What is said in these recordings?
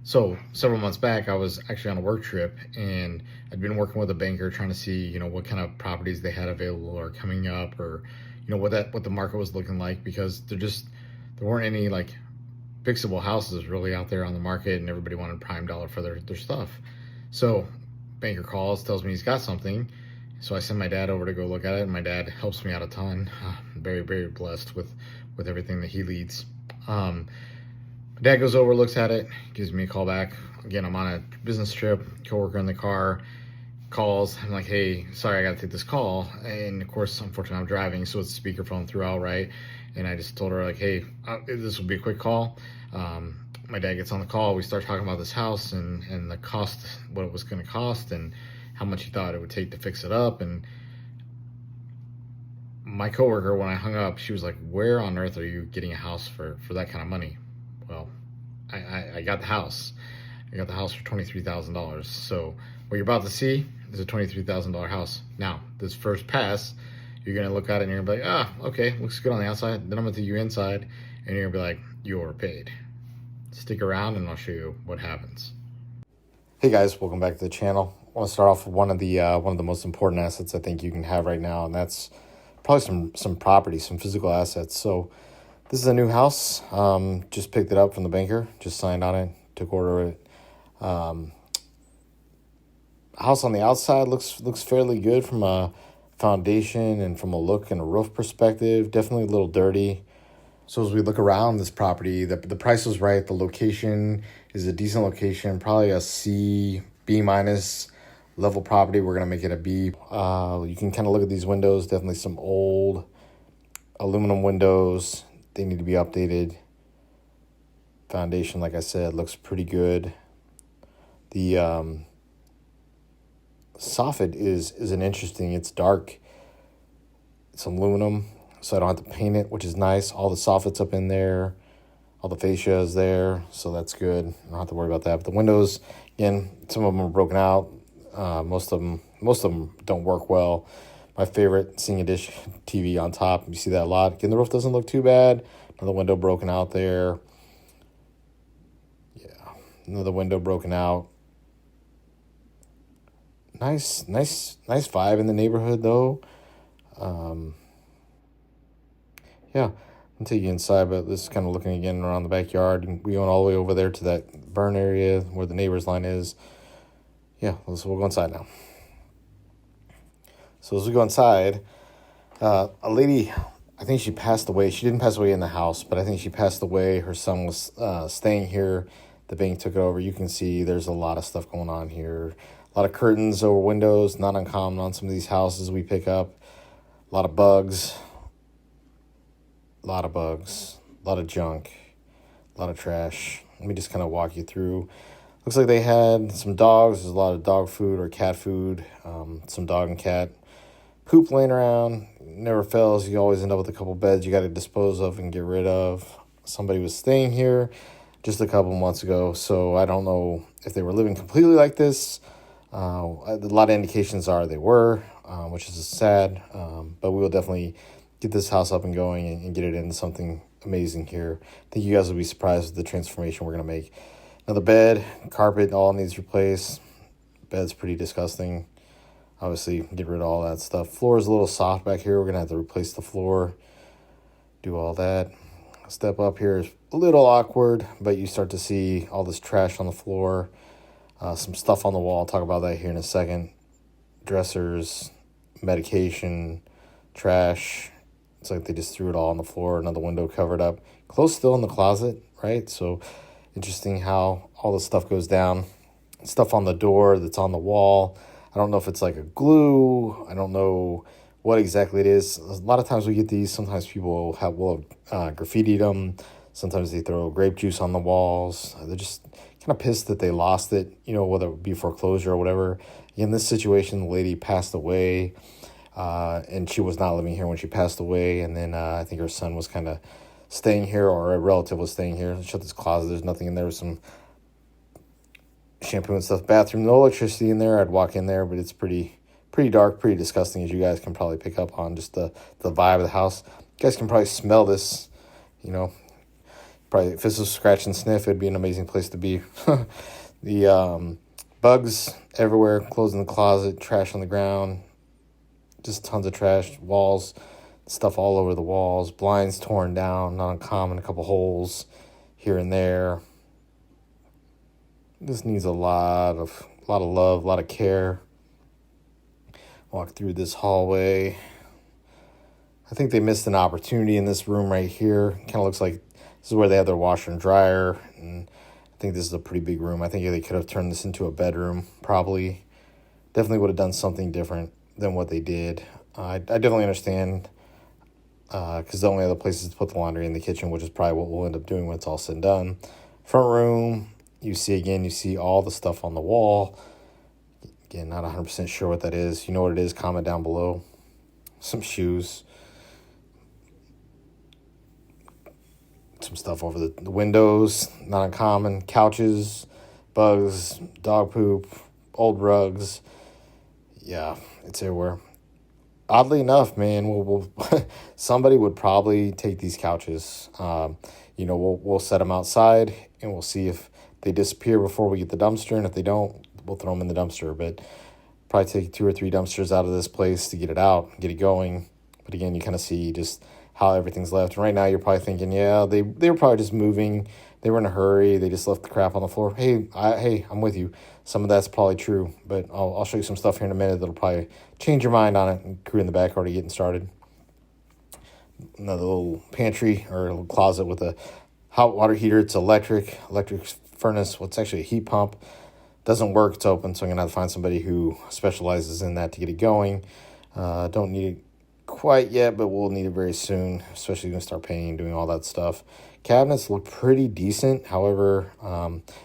So several months back, I was actually on a work trip, and I'd been working with a banker trying to see, what kind of properties they had available or coming up, or what the market was looking like, because there weren't any like fixable houses really out there on the market, and everybody wanted prime dollar for their stuff. So banker calls, tells me he's got something. So I send my dad over to go look at it, and my dad helps me out a ton. I'm very, very blessed with everything that he leads. Dad goes over, looks at it, gives me a call back. Again, I'm on a business trip, coworker in the car calls. I'm like, hey, sorry, I got to take this call. And of course, unfortunately, I'm driving, so it's speakerphone throughout, right? And I just told her, like, hey, this will be a quick call. My dad gets on the call. We start talking about this house and the cost, what it was going to cost, and how much he thought it would take to fix it up. And my coworker, when I hung up, she was like, where on earth are you getting a house for that kind of money? Well, I got the house. I got the house for $23,000. So what you're about to see is a $23,000 house. Now, this first pass, you're gonna look at it and you're gonna be like, okay, looks good on the outside. Then I'm gonna take you inside, and you're gonna be like, you overpaid. Stick around, and I'll show you what happens. Hey guys, welcome back to the channel. I want to start off with one of the most important assets I think you can have right now, and that's probably some property, some physical assets. So this is a new house. Just picked it up from the banker. Just signed on it. Took order of it. House on the outside looks fairly good from a foundation and from a look and a roof perspective. Definitely a little dirty. So as we look around this property, the price was right. The location is a decent location. Probably a C, B minus level property. We're gonna make it a B. You can kind of look at these windows. Definitely some old aluminum windows. They need to be updated. Foundation, like I said, looks pretty good. The soffit is an interesting. It's dark. It's aluminum, so I don't have to paint it, which is nice. All the soffit's up in there. All the fascia is there, so that's good. I don't have to worry about that. But the windows, again, some of them are broken out. Most of them don't work well. My favorite, seeing a dish TV on top. You see that a lot. Again, the roof doesn't look too bad. Another window broken out there. Yeah, another window broken out. Nice vibe in the neighborhood, though. Yeah, I'll take you inside, but this is kind of looking again around the backyard. We went all the way over there to that burn area where the neighbor's line is. Yeah, we'll go inside now. So as we go inside, a lady, I think she passed away. She didn't pass away in the house, but I think she passed away. Her son was staying here. The bank took it over. You can see there's a lot of stuff going on here. A lot of curtains over windows, not uncommon on some of these houses we pick up. A lot of bugs. A lot of junk, a lot of trash. Let me just kind of walk you through. Looks like they had some dogs. There's a lot of dog food or cat food, some dog and cat poop laying around. Never fails. You always end up with a couple beds you got to dispose of and get rid of. Somebody was staying here just a couple months ago, so I don't know if they were living completely like this. A lot of indications are they were, which is sad, but we will definitely get this house up and going and get it into something amazing here. I think you guys will be surprised with the transformation we're going to make. Another bed, carpet, all needs replaced. Bed's pretty disgusting. Obviously, get rid of all that stuff. Floor is a little soft back here. We're going to have to replace the floor, do all that. Step up here is a little awkward, but you start to see all this trash on the floor. Some stuff on the wall. I'll talk about that here in a second. Dressers, medication, trash. It's like they just threw it all on the floor. Another window covered up. Clothes still in the closet, right? So interesting how all this stuff goes down. Stuff on the door that's on the wall. I don't know if it's like a glue. I don't know what exactly it is. A lot of times we get these. Sometimes people will have graffitied them. Sometimes they throw grape juice on the walls. They're just kind of pissed that they lost it, whether it be foreclosure or whatever. In this situation, the lady passed away. And she was not living here when she passed away. And then I think her son was kind of staying here, or a relative was staying here. Shut this closet. There's nothing in there. Some shampoo and stuff. Bathroom, no electricity in there. I'd walk in there, but it's pretty dark, pretty disgusting, as you guys can probably pick up on just the vibe of the house. You guys can probably smell this. Probably if this was scratch and sniff, it'd be an amazing place to be. The bugs everywhere, clothes in the closet, trash on the ground, just tons of trash, walls, stuff all over the walls, blinds torn down, not uncommon, a couple holes here and there. This needs a lot of love, a lot of care. Walk through this hallway. I think they missed an opportunity in this room right here. Kind of looks like this is where they have their washer and dryer. And I think this is a pretty big room. I think they could have turned this into a bedroom, probably. Definitely would have done something different than what they did. I definitely understand, because the only other places to put the laundry in the kitchen, which is probably what we'll end up doing when it's all said and done. Front room, you see all the stuff on the wall. Again, not 100% sure what that is. You know what it is, comment down below. Some shoes. Some stuff over the windows, not uncommon. Couches, bugs, dog poop, old rugs. Yeah, it's everywhere. Oddly enough, man, we'll somebody would probably take these couches. We'll set them outside and we'll see if they disappear before we get the dumpster, and if they don't, we'll throw them in the dumpster. But probably take 2 or 3 dumpsters out of this place to get it out, get it going. But again, you kind of see just how everything's left. And right now, you're probably thinking, yeah, they were probably just moving. They were in a hurry. They just left the crap on the floor. Hey, I'm with you. Some of that's probably true, but I'll show you some stuff here in a minute that'll probably change your mind on it. And crew in the back already getting started. Another little pantry or a little closet with a hot water heater. It's electric furnace. Well, it's actually a heat pump. Doesn't work. It's open, so I'm gonna have to find somebody who specializes in that to get it going. Don't need it quite yet, but we'll need it very soon, especially when we start painting and doing all that stuff. Cabinets look pretty decent. However,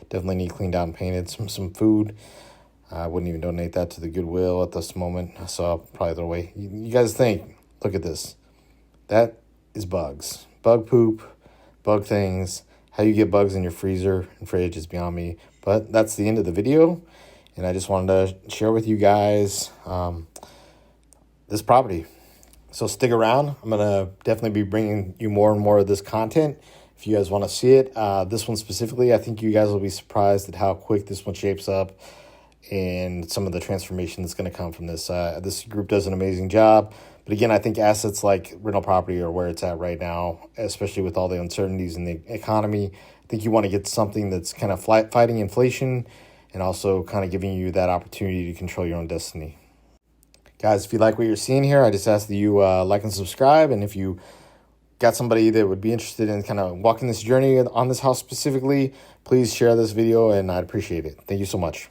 definitely need cleaned out and painted. Some food. I wouldn't even donate that to the Goodwill at this moment, so I'll probably throw away. You guys think, look at this. That is bugs. Bug poop, bug things. How you get bugs in your freezer and fridge is beyond me. But that's the end of the video, and I just wanted to share with you guys this property. So stick around. I'm going to definitely be bringing you more and more of this content if you guys want to see it. This one specifically, I think you guys will be surprised at how quick this one shapes up and some of the transformation that's going to come from this. This group does an amazing job. But again, I think assets like rental property are where it's at right now, especially with all the uncertainties in the economy. I think you want to get something that's kind of fighting inflation and also kind of giving you that opportunity to control your own destiny. Guys, if you like what you're seeing here, I just ask that you like and subscribe. And if you got somebody that would be interested in kind of walking this journey on this house specifically, please share this video, and I'd appreciate it. Thank you so much.